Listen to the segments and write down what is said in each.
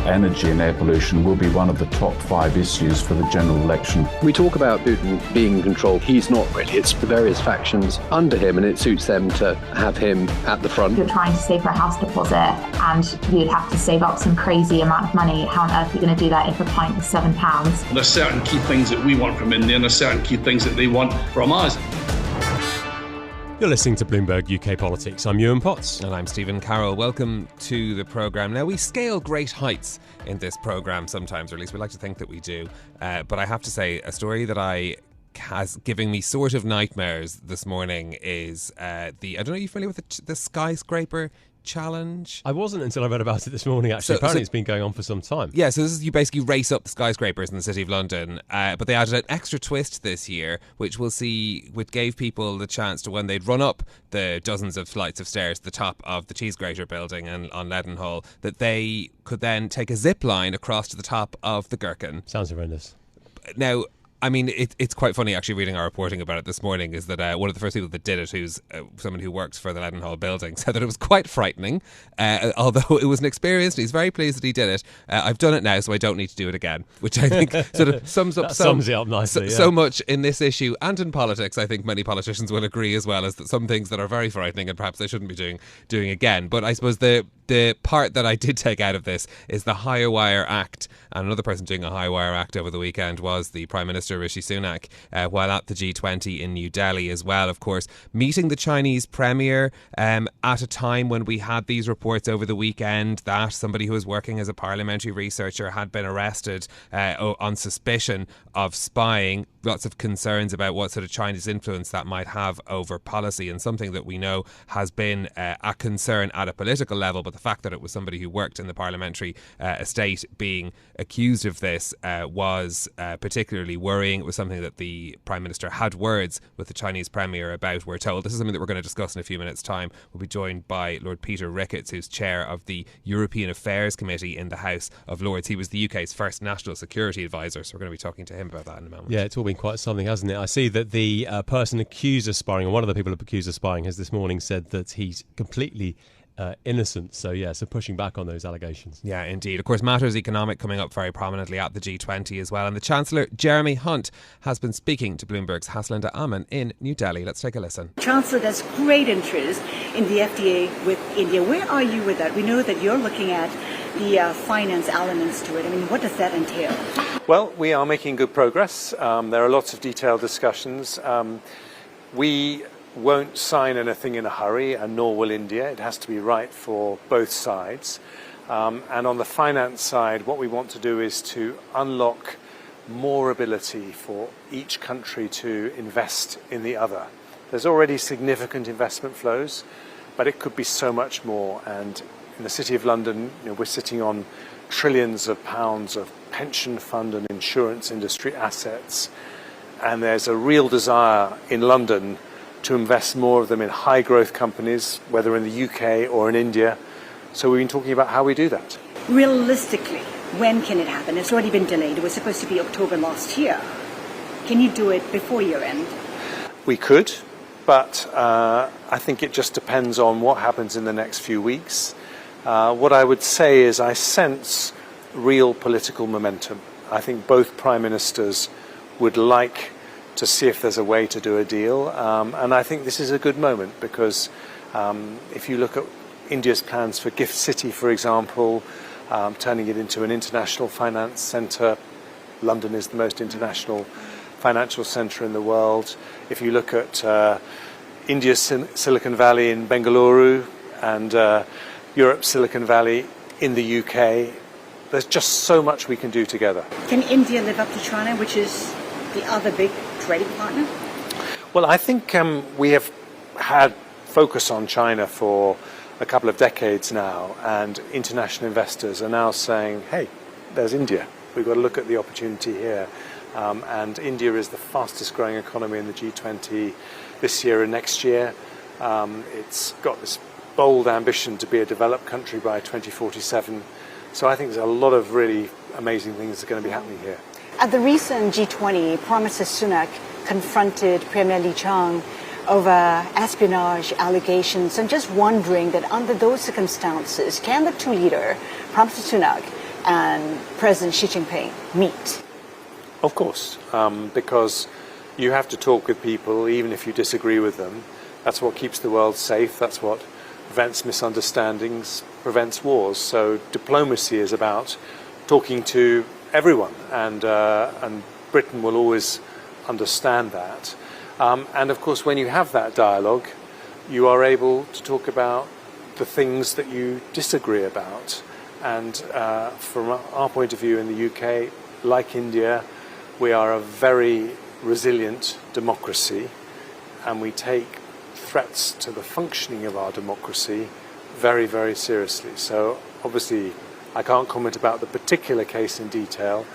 energy and air pollution will be one of the top 5 issues for the general election. We talk about Putin being in control. He's not really. It's the various factions under him, and it suits them to have him at the front. If you're trying to save for a house deposit and you'd have to save up some crazy amount of money, how on earth are you going to do that if a pint is £7? There's certain key things that we want from India, and there's certain key things that they want from us. You're listening to Bloomberg UK Politics. I'm Yuan Potts. And I'm Stephen Carroll. Welcome to the programme. Now, we scale great heights in this programme sometimes, or at least we like to think that we do. But I have to say, a story that has given me sort of nightmares this morning is I don't know, are you familiar with the skyscraper challenge? I wasn't until I read about it this morning, actually. Apparently it's been going on for some time. Yeah, so this is, you basically race up the skyscrapers in the City of London, but they added an extra twist this year, which gave people the chance to, when they'd run up the dozens of flights of stairs to the top of the Cheese Grater building and on Leadenhall, that they could then take a zip line across to the top of the Gherkin. Sounds horrendous. Now, I mean, it's quite funny actually reading our reporting about it this morning, is that one of the first people that did it, who's someone who works for the Leadenhall building, said that it was quite frightening, although it was an experience and he's very pleased that he did it. I've done it now, so I don't need to do it again, which I think sort of sums it up nicely. So much in this issue and in politics. I think many politicians will agree as well, as that some things that are very frightening and perhaps they shouldn't be doing again. But I suppose the part that I did take out of this is the Higher Wire Act, and another person doing a Higher Wire Act over the weekend was the Prime Minister Rishi Sunak, while at the G20 in New Delhi as well, of course, meeting the Chinese Premier at a time when we had these reports over the weekend that somebody who was working as a parliamentary researcher had been arrested on suspicion of spying. Lots of concerns about what sort of Chinese influence that might have over policy, and something that we know has been a concern at a political level, but the fact that it was somebody who worked in the parliamentary estate being accused of this was particularly worrying. It was something that the Prime Minister had words with the Chinese Premier about, we're told. This is something that we're going to discuss in a few minutes' time. We'll be joined by Lord Peter Ricketts, who's chair of the European Affairs Committee in the House of Lords. He was the UK's first national security advisor, so we're going to be talking to him about that in a moment. Yeah, it's all been quite something, hasn't it? I see that the person accused of spying, or one of the people accused of spying, has this morning said that he's completely innocent. So pushing back on those allegations. Yeah, indeed. Of course, matters economic coming up very prominently at the G20 as well. And the Chancellor, Jeremy Hunt, has been speaking to Bloomberg's Haslinda Aman in New Delhi. Let's take a listen. Chancellor, there's great interest in the FTA with India. Where are you with that? We know that you're looking at the finance elements to it. I mean, what does that entail? Well, we are making good progress. There are lots of detailed discussions. We won't sign anything in a hurry, and nor will India. It has to be right for both sides. And on the finance side, what we want to do is to unlock more ability for each country to invest in the other. There's already significant investment flows, but it could be so much more. And in the City of London, we're sitting on trillions of pounds of pension fund and insurance industry assets. And there's a real desire in London to invest more of them in high growth companies, whether in the UK or in India. So we've been talking about how we do that. Realistically, when can it happen? It's already been delayed. It was supposed to be October last year. Can you do it before year end? We could, but I think it just depends on what happens in the next few weeks. What I would say is I sense real political momentum. I think both Prime Ministers would like to see if there's a way to do a deal. And I think this is a good moment because if you look at India's plans for Gift City, for example, turning it into an international finance centre. London is the most international financial centre in the world. If you look at India's Silicon Valley in Bengaluru and Europe's Silicon Valley in the UK, there's just so much we can do together. Can India live up to China, which is the other big trading partner? Well, I think we have had focus on China for a couple of decades now, and international investors are now saying, hey, there's India. We've got to look at the opportunity here. And India is the fastest growing economy in the G20 this year and next year. It's got this bold ambition to be a developed country by 2047. So I think there's a lot of really amazing things that are going to be happening here. At the recent G20, Prime Minister Sunak confronted Premier Qiang over espionage allegations. I'm just wondering that under those circumstances, can the two leaders, Prime Minister Sunak and President Xi Jinping meet? Of course, because you have to talk with people even if you disagree with them. That's what keeps the world safe. That's what prevents misunderstandings, prevents wars. So diplomacy is about talking to everyone, and Britain will always understand that. And of course, when you have that dialogue, you are able to talk about the things that you disagree about. And from our point of view in the UK, like India, we are a very resilient democracy, and we take threats to the functioning of our democracy very, very seriously. So obviously, I can't comment about the particular case in detail,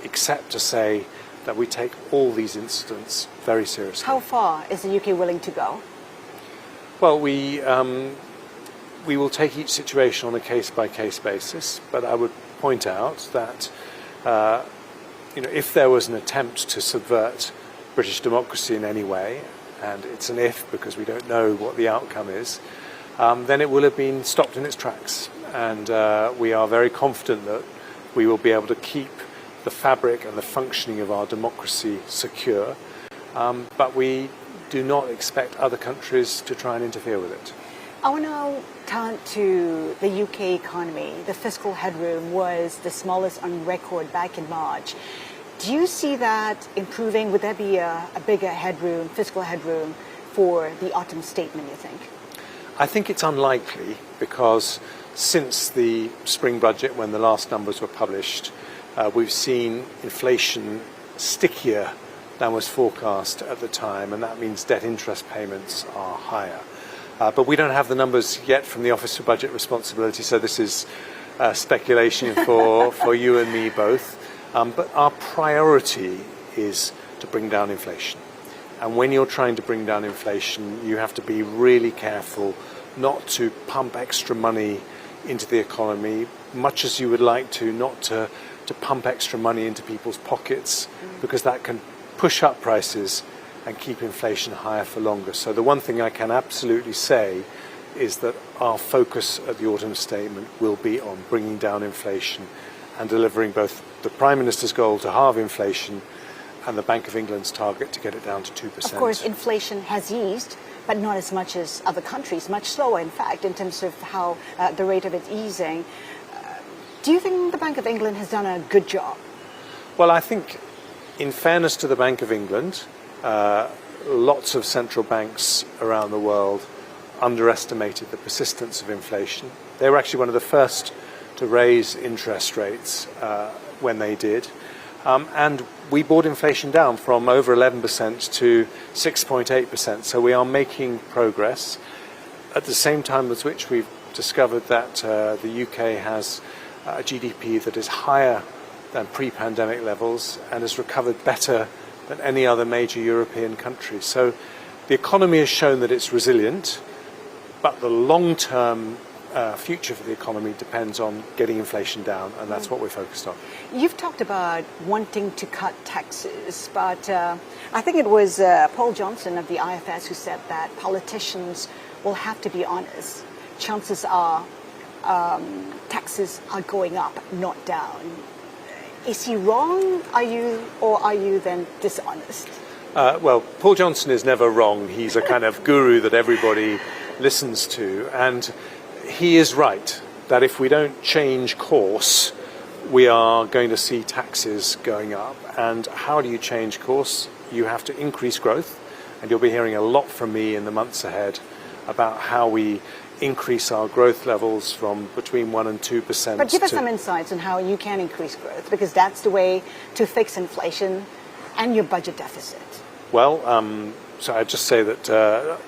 except to say that we take all these incidents very seriously. How far is the UK willing to go? Well, we will take each situation on a case-by-case basis, but I would point out that if there was an attempt to subvert British democracy in any way, and it's an if because we don't know what the outcome is, then it will have been stopped in its tracks. And we are very confident that we will be able to keep the fabric and the functioning of our democracy secure, but we do not expect other countries to try and interfere with it. I want to turn to the UK economy. The fiscal headroom was the smallest on record back in March. Do you see that improving? Would there be a bigger headroom, fiscal headroom, for the autumn statement, you think? I think it's unlikely because since the spring budget, when the last numbers were published, we've seen inflation stickier than was forecast at the time, and that means debt interest payments are higher. But we don't have the numbers yet from the Office for Budget Responsibility, so this is speculation for you and me both. But our priority is to bring down inflation. And when you're trying to bring down inflation, you have to be really careful not to pump extra money into the economy, much as you would like to, not to pump extra money into people's pockets, because that can push up prices and keep inflation higher for longer. So the one thing I can absolutely say is that our focus at the autumn statement will be on bringing down inflation and delivering both the Prime Minister's goal to halve inflation and the Bank of England's target to get it down to 2%. Of course, inflation has eased, but not as much as other countries, much slower, in fact, in terms of how the rate of it easing. Do you think the Bank of England has done a good job? Well, I think, in fairness to the Bank of England, lots of central banks around the world underestimated the persistence of inflation. They were actually one of the first to raise interest rates when they did. And we brought inflation down from over 11% to 6.8%. So we are making progress. At the same time as which we've discovered that the UK has a GDP that is higher than pre-pandemic levels and has recovered better than any other major European country. So the economy has shown that it's resilient, but the long-term future for the economy depends on getting inflation down, and that's what we're focused on. You've talked about wanting to cut taxes, but I think it was Paul Johnson of the IFS who said that politicians will have to be honest. Chances are taxes are going up, not down. Is he wrong? Are you then dishonest? Well, Paul Johnson is never wrong. He's a kind of guru that everybody listens to, and he is right that if we don't change course, we are going to see taxes going up. And how do you change course? You have to increase growth, and you'll be hearing a lot from me in the months ahead about how we increase our growth levels from between 1% and 2%. But give us some insights on how you can increase growth, because that's the way to fix inflation and your budget deficit. Well, so I'd just say that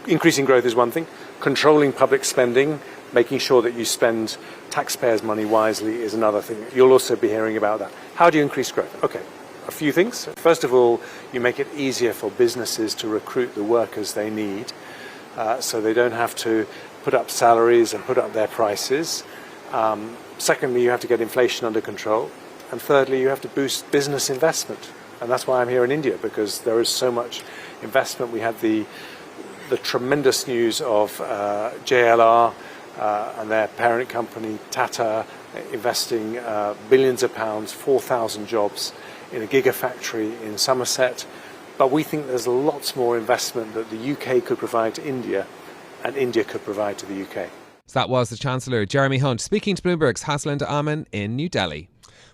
increasing growth is one thing. Controlling public spending, making sure that you spend taxpayers' money wisely is another thing. You'll also be hearing about that. How do you increase growth? Okay, a few things. First of all, you make it easier for businesses to recruit the workers they need, so they don't have to put up salaries and put up their prices. Secondly, you have to get inflation under control. And thirdly, you have to boost business investment. And that's why I'm here in India, because there is so much investment. We had the tremendous news of JLR and their parent company, Tata, investing billions of pounds, 4,000 jobs in a gigafactory in Somerset. But we think there's lots more investment that the UK could provide to India and India could provide to the UK. So that was the Chancellor, Jeremy Hunt, speaking to Bloomberg's Haslinda Aman in New Delhi.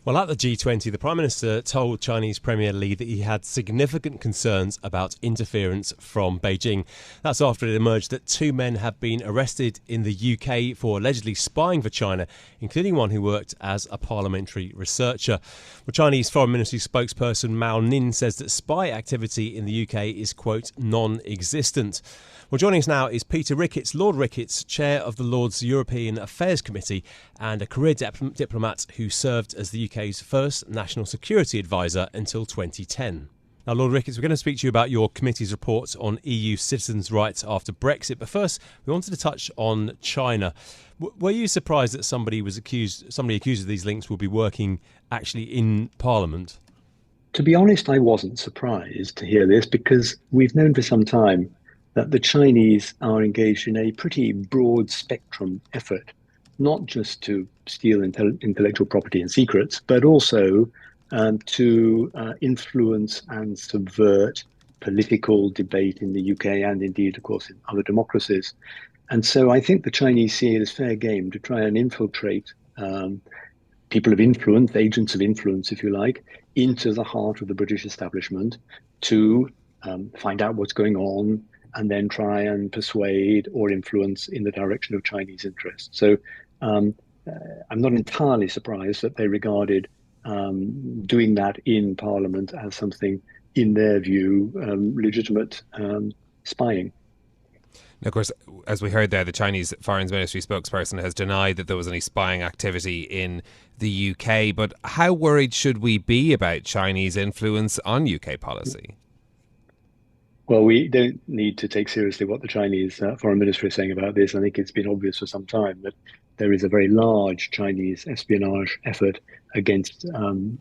Well, at the G20, the Prime Minister told Chinese Premier Li that he had significant concerns about interference from Beijing. That's after it emerged that 2 men have been arrested in the UK for allegedly spying for China, including one who worked as a parliamentary researcher. Well, Chinese Foreign Ministry spokesperson Mao Nin says that spy activity in the UK is, quote, non-existent. Well, joining us now is Peter Ricketts, Lord Ricketts, chair of the Lords European Affairs Committee and a career diplomat who served as the UK's first national security advisor until 2010. Now, Lord Ricketts, we're going to speak to you about your committee's report on EU citizens' rights after Brexit. But first, we wanted to touch on China. Were you surprised that somebody accused of these links will be working actually in Parliament? To be honest, I wasn't surprised to hear this because we've known for some time that the Chinese are engaged in a pretty broad spectrum effort, not just to steal intellectual property and secrets, but also to influence and subvert political debate in the UK and indeed, of course, in other democracies. And so I think the Chinese see it as fair game to try and infiltrate people of influence, agents of influence, if you like, into the heart of the British establishment to find out what's going on, and then try and persuade or influence in the direction of Chinese interests. So I'm not entirely surprised that they regarded doing that in Parliament as something, in their view, legitimate spying. Now, of course, as we heard there, the Chinese Foreign Ministry spokesperson has denied that there was any spying activity in the UK. But how worried should we be about Chinese influence on UK policy? Well, we don't need to take seriously what the Chinese Foreign Ministry is saying about this. I think it's been obvious for some time that there is a very large Chinese espionage effort against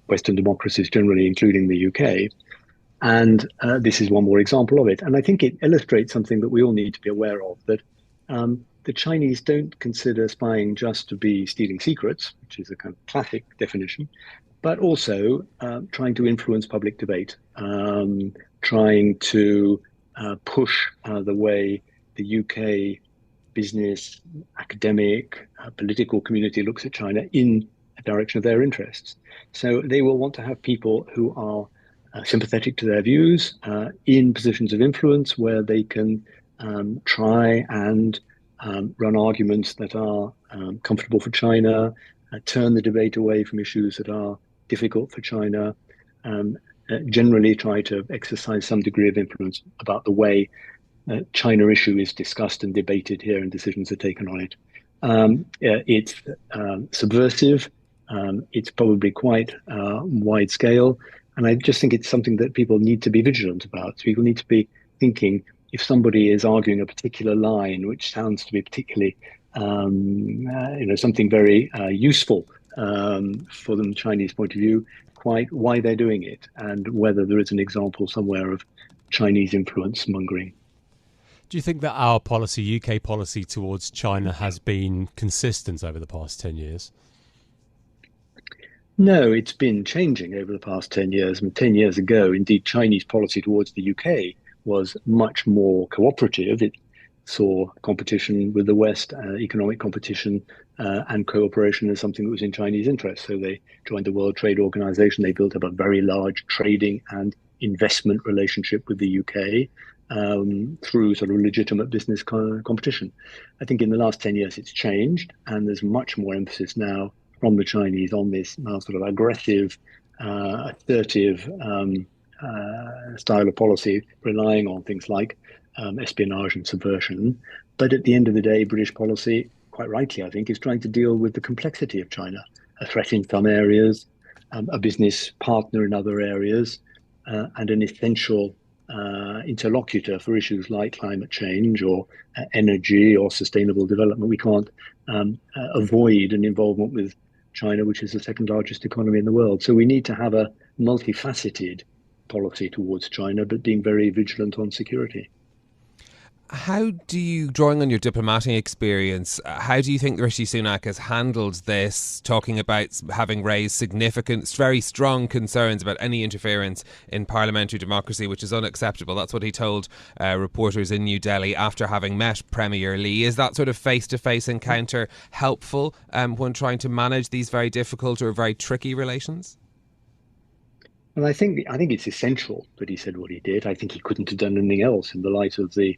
Western democracies generally, including the UK. And this is one more example of it. And I think it illustrates something that we all need to be aware of, that the Chinese don't consider spying just to be stealing secrets, which is a kind of classic definition, but also trying to influence public debate, trying to push the way the UK business, academic, political community looks at China in the direction of their interests. So they will want to have people who are sympathetic to their views in positions of influence where they can try and run arguments that are comfortable for China, turn the debate away from issues that are difficult for China, generally try to exercise some degree of influence about the way China issue is discussed and debated here and decisions are taken on it. It's subversive, it's probably quite wide scale, and I just think it's something that people need to be vigilant about. So people need to be thinking, if somebody is arguing a particular line, which sounds to be particularly, something very useful for the Chinese point of view, quite why they're doing it and whether there is an example somewhere of Chinese influence mongering. Do you think that our policy, UK policy towards China, has been consistent over the past 10 years? No, it's been changing over the past 10 years. And 10 years ago, indeed, Chinese policy towards the UK was much more cooperative. It saw competition with the West, economic competition and cooperation as something that was in Chinese interest. So they joined the World Trade Organization. They built up a very large trading and investment relationship with the UK through sort of legitimate business competition. I think in the last 10 years it's changed, and there's much more emphasis now from the Chinese on this sort of aggressive, assertive style of policy, relying on things like espionage and subversion. But at the end of the day, British policy, quite rightly, I think, is trying to deal with the complexity of China, a threat in some areas, a business partner in other areas, and an essential interlocutor for issues like climate change or energy or sustainable development. We can't avoid an involvement with China, which is the second largest economy in the world. So we need to have a multifaceted policy towards China, but being very vigilant on security. How do you, drawing on your diplomatic experience, how do you think Rishi Sunak has handled this, talking about having raised significant, very strong concerns about any interference in parliamentary democracy, which is unacceptable? That's what he told reporters in New Delhi after having met Premier Lee. Is that sort of face-to-face encounter helpful when trying to manage these very difficult or very tricky relations? Well, I think it's essential that he said what he did. I think he couldn't have done anything else in the light of the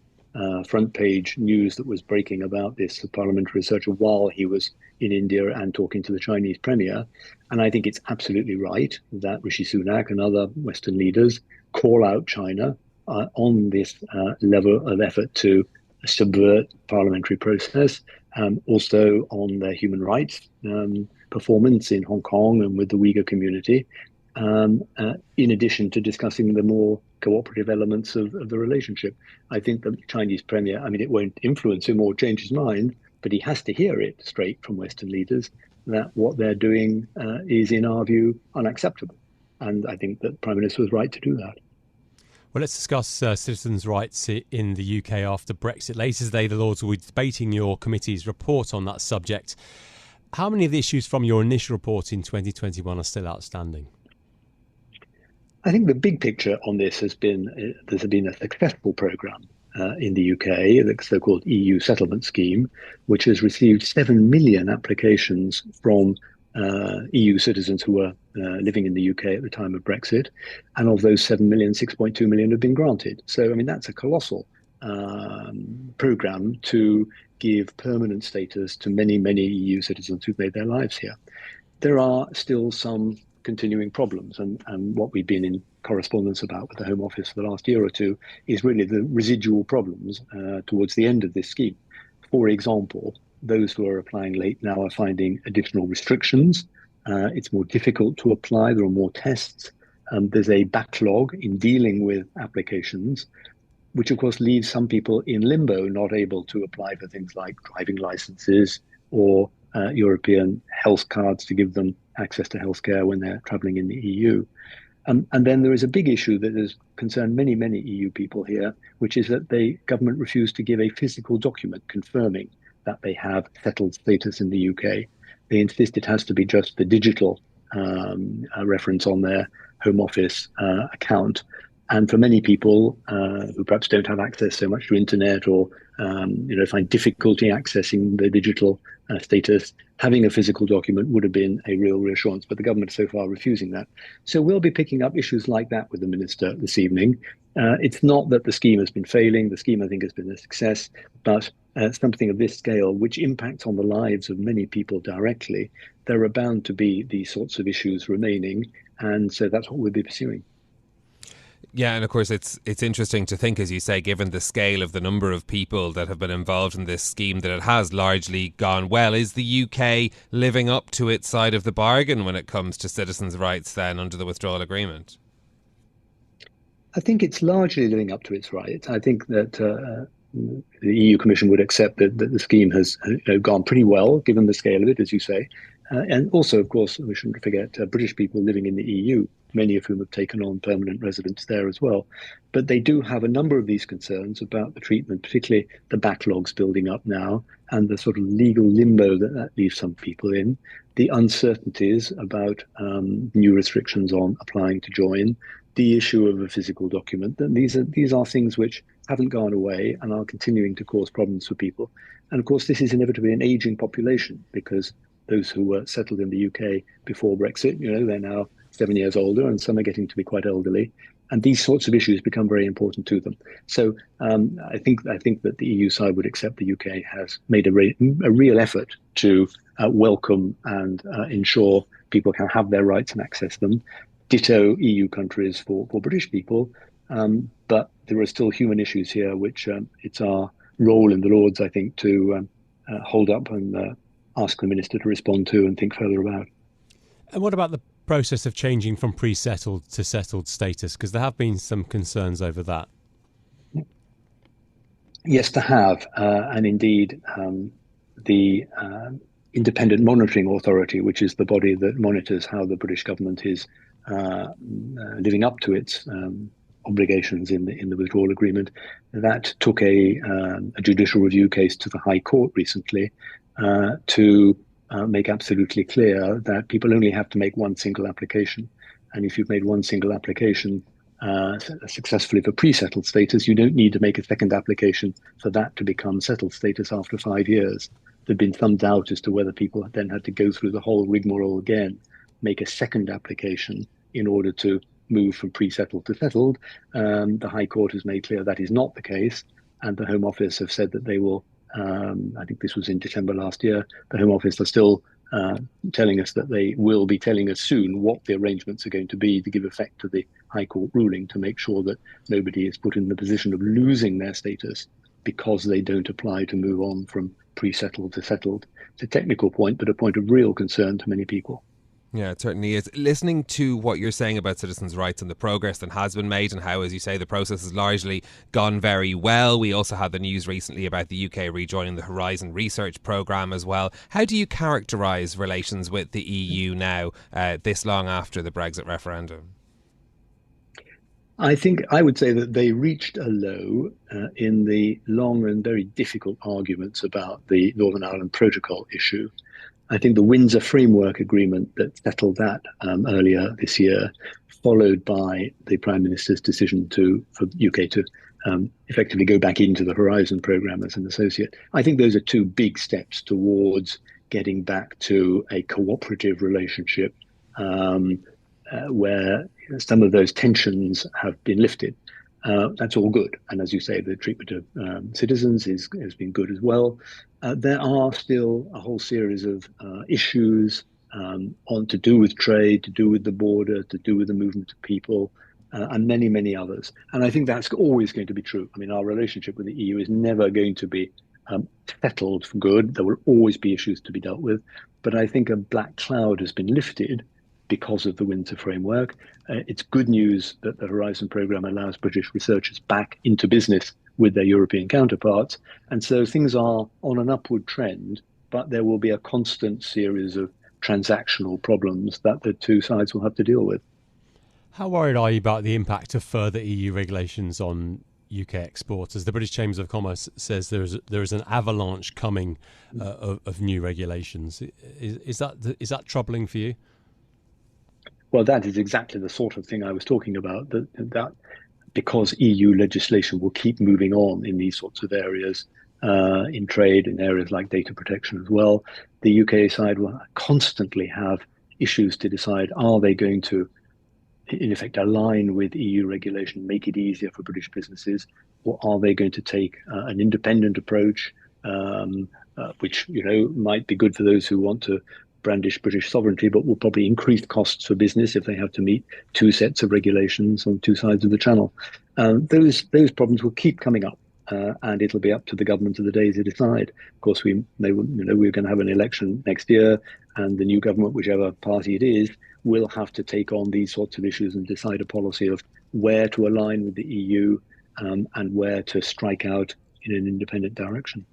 front page news that was breaking about this parliamentary researcher while he was in India and talking to the Chinese premier. And I think it's absolutely right that Rishi Sunak and other Western leaders call out China on this level of effort to subvert parliamentary process, also on their human rights performance in Hong Kong and with the Uyghur community. In addition to discussing the more cooperative elements of the relationship. I think the Chinese premier, it won't influence him or change his mind, but he has to hear it straight from Western leaders that what they're doing is, in our view, unacceptable. And I think that the Prime Minister was right to do that. Well, let's discuss citizens' rights in the UK after Brexit. Later today, the Lords will be debating your committee's report on that subject. How many of the issues from your initial report in 2021 are still outstanding? I think the big picture on this has been there's been a successful programme in the UK, the so-called EU settlement scheme, which has received 7 million applications from EU citizens who were living in the UK at the time of Brexit. And of those 7 million, 6.2 million have been granted. So, that's a colossal programme to give permanent status to many, many EU citizens who've made their lives here. There are still some continuing problems, and what we've been in correspondence about with the Home Office for the last year or two is really the residual problems towards the end of this scheme. For example, those who are applying late now are finding additional restrictions. It's more difficult to apply. There are more tests. There's a backlog in dealing with applications, which of course leaves some people in limbo, not able to apply for things like driving licenses or European health cards to give them access to healthcare when they're traveling in the EU. And then there is a big issue that has concerned many, many EU people here, which is that the government refused to give a physical document confirming that they have settled status in the UK. They insist it has to be just the digital reference on their Home Office account. And for many people who perhaps don't have access so much to internet or find difficulty accessing the digital status, having a physical document would have been a real reassurance. But the government is so far refusing that. So we'll be picking up issues like that with the minister this evening. It's not that the scheme has been failing. The scheme, I think, has been a success. But something of this scale, which impacts on the lives of many people directly, there are bound to be these sorts of issues remaining. And so that's what we'll be pursuing. Yeah, and of course it's interesting to think, as you say, given the scale of the number of people that have been involved in this scheme, that it has largely gone well. Is the UK living up to its side of the bargain when it comes to citizens' rights then under the withdrawal agreement? I think it's largely living up to its rights. I think that the EU Commission would accept that the scheme has gone pretty well, given the scale of it, as you say. And also, of course, we shouldn't forget British people living in the EU, many of whom have taken on permanent residence there as well. But they do have a number of these concerns about the treatment, particularly the backlogs building up now and the sort of legal limbo that leaves some people in, the uncertainties about new restrictions on applying to join, the issue of a physical document. And these are things which haven't gone away and are continuing to cause problems for people. And of course, this is inevitably an aging population, because those who were settled in the UK before Brexit, they're now 7 years older, and some are getting to be quite elderly. And these sorts of issues become very important to them. So I think that the EU side would accept the UK has made a real effort to welcome and ensure people can have their rights and access them. Ditto EU countries for British people. But there are still human issues here, which it's our role in the Lords, I think, to hold up and ask the minister to respond to and think further about. And what about the process of changing from pre-settled to settled status? Because there have been some concerns over that. Yes, there have. And indeed, the Independent Monitoring Authority, which is the body that monitors how the British government is living up to its obligations in the withdrawal agreement. That took a judicial review case to the High Court recently to make absolutely clear that people only have to make one single application. And if you've made one single application successfully for pre-settled status, you don't need to make a second application for that to become settled status after 5 years. There'd been some doubt as to whether people then had to go through the whole rigmarole again, make a second application in order to move from pre-settled to settled. The High Court has made clear that is not the case, and the Home Office have said that they will, I think this was in December last year, the Home Office are still telling us that they will be telling us soon what the arrangements are going to be to give effect to the High Court ruling, to make sure that nobody is put in the position of losing their status because they don't apply to move on from pre-settled to settled. It's a technical point, but a point of real concern to many people. Yeah, it certainly is. Listening to what you're saying about citizens' rights and the progress that has been made, and how, as you say, the process has largely gone very well. We also had the news recently about the UK rejoining the Horizon Research Programme as well. How do you characterise relations with the EU now, this long after the Brexit referendum? I think I would say that they reached a low in the long and very difficult arguments about the Northern Ireland Protocol issue. I think the Windsor Framework Agreement that settled that earlier this year, followed by the Prime Minister's decision for UK to effectively go back into the Horizon programme as an associate. I think those are two big steps towards getting back to a cooperative relationship where some of those tensions have been lifted. That's all good. And as you say, the treatment of citizens has been good as well. There are still a whole series of issues to do with trade, to do with the border, to do with the movement of people, and many, many others. And I think that's always going to be true. I mean, our relationship with the EU is never going to be settled for good. There will always be issues to be dealt with. But I think a black cloud has been lifted because of the Windsor Framework. It's good news that the Horizon programme allows British researchers back into business with their European counterparts. And so things are on an upward trend, but there will be a constant series of transactional problems that the two sides will have to deal with. How worried are you about the impact of further EU regulations on UK exporters? The British Chamber of Commerce says there is an avalanche coming of new regulations. Is that troubling for you? Well, that is exactly the sort of thing I was talking about, that because EU legislation will keep moving on in these sorts of areas, in trade, in areas like data protection as well, the UK side will constantly have issues to decide, are they going to, in effect, align with EU regulation, make it easier for British businesses, or are they going to take an independent approach, which might be good for those who want to brandish British sovereignty, but will probably increase costs for business if they have to meet two sets of regulations on two sides of the channel. Those problems will keep coming up, and it'll be up to the government of the day to decide. Of course, we're going to have an election next year, and the new government, whichever party it is, will have to take on these sorts of issues and decide a policy of where to align with the EU and where to strike out in an independent direction.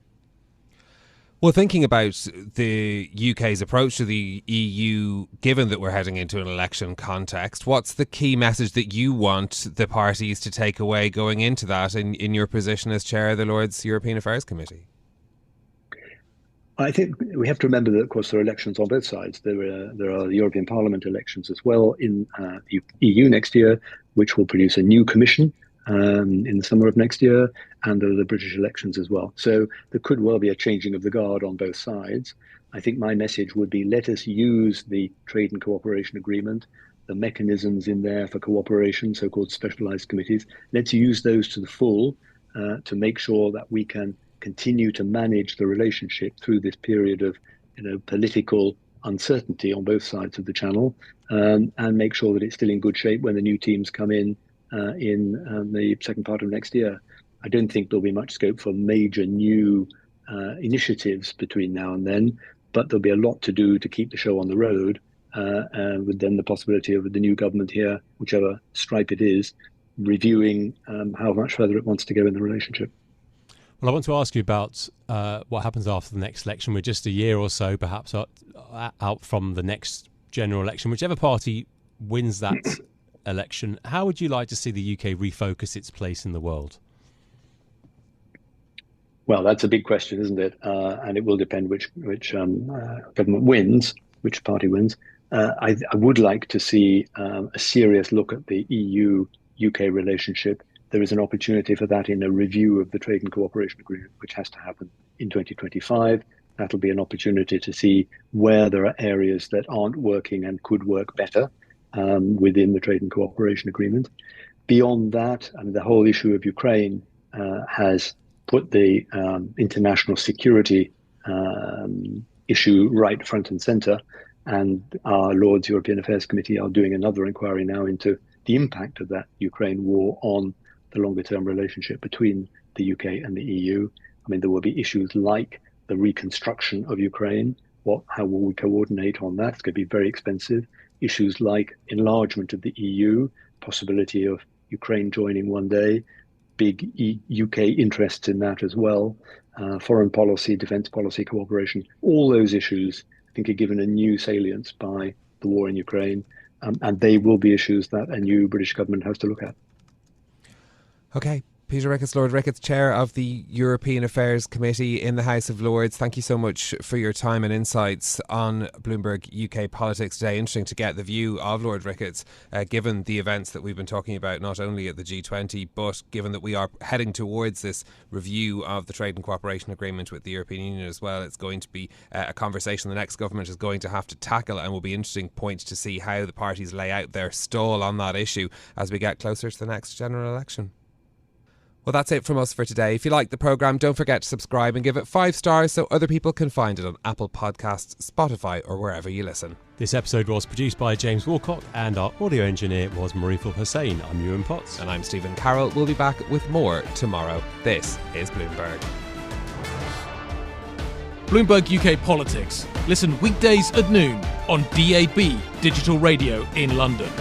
Well, thinking about the UK's approach to the EU, given that we're heading into an election context, what's the key message that you want the parties to take away going into that in your position as chair of the Lords European Affairs Committee? I think we have to remember that, of course, there are elections on both sides. There are the European Parliament elections as well in the EU next year, which will produce a new commission in the summer of next year, and there are the British elections as well. So there could well be a changing of the guard on both sides. I think my message would be, let us use the trade and cooperation agreement, the mechanisms in there for cooperation, so-called specialised committees. Let's use those to the full to make sure that we can continue to manage the relationship through this period of political uncertainty on both sides of the channel, and make sure that it's still in good shape when the new teams come in the second part of next year. I don't think there'll be much scope for major new initiatives between now and then, but there'll be a lot to do to keep the show on the road, with then the possibility of the new government here, whichever stripe it is, reviewing how much further it wants to go in the relationship. Well, I want to ask you about what happens after the next election. We're just a year or so, perhaps, out from the next general election. Whichever party wins that election. How would you like to see the UK refocus its place in the world? Well, that's a big question, isn't it? And it will depend which government wins, which party wins. I would like to see a serious look at the EU-UK relationship. There is an opportunity for that in a review of the Trade and Cooperation Agreement, which has to happen in 2025. That'll be an opportunity to see where there are areas that aren't working and could work better within the Trade and Cooperation Agreement. Beyond that, the whole issue of Ukraine has put the international security issue right front and center. And our Lords European Affairs Committee are doing another inquiry now into the impact of that Ukraine war on the longer term relationship between the UK and the EU. I mean, there will be issues like the reconstruction of Ukraine. How will we coordinate on that? It's going to be very expensive. Issues like enlargement of the EU, possibility of Ukraine joining one day, big UK interests in that as well, foreign policy, defence policy cooperation, all those issues I think are given a new salience by the war in Ukraine, and they will be issues that a new British government has to look at. Okay. Peter Ricketts, Lord Ricketts, Chair of the European Affairs Committee in the House of Lords. Thank you so much for your time and insights on Bloomberg UK politics today. Interesting to get the view of Lord Ricketts, given the events that we've been talking about, not only at the G20, but given that we are heading towards this review of the Trade and Cooperation Agreement with the European Union as well. It's going to be a conversation the next government is going to have to tackle, and will be an interesting point to see how the parties lay out their stall on that issue as we get closer to the next general election. Well, that's it from us for today. If you like the programme, don't forget to subscribe and give it 5 stars so other people can find it on Apple Podcasts, Spotify or wherever you listen. This episode was produced by James Walcott and our audio engineer was Marifal Hussain. I'm Yuan Potts. And I'm Stephen Carroll. We'll be back with more tomorrow. This is Bloomberg. Bloomberg UK Politics. Listen weekdays at noon on DAB Digital Radio in London.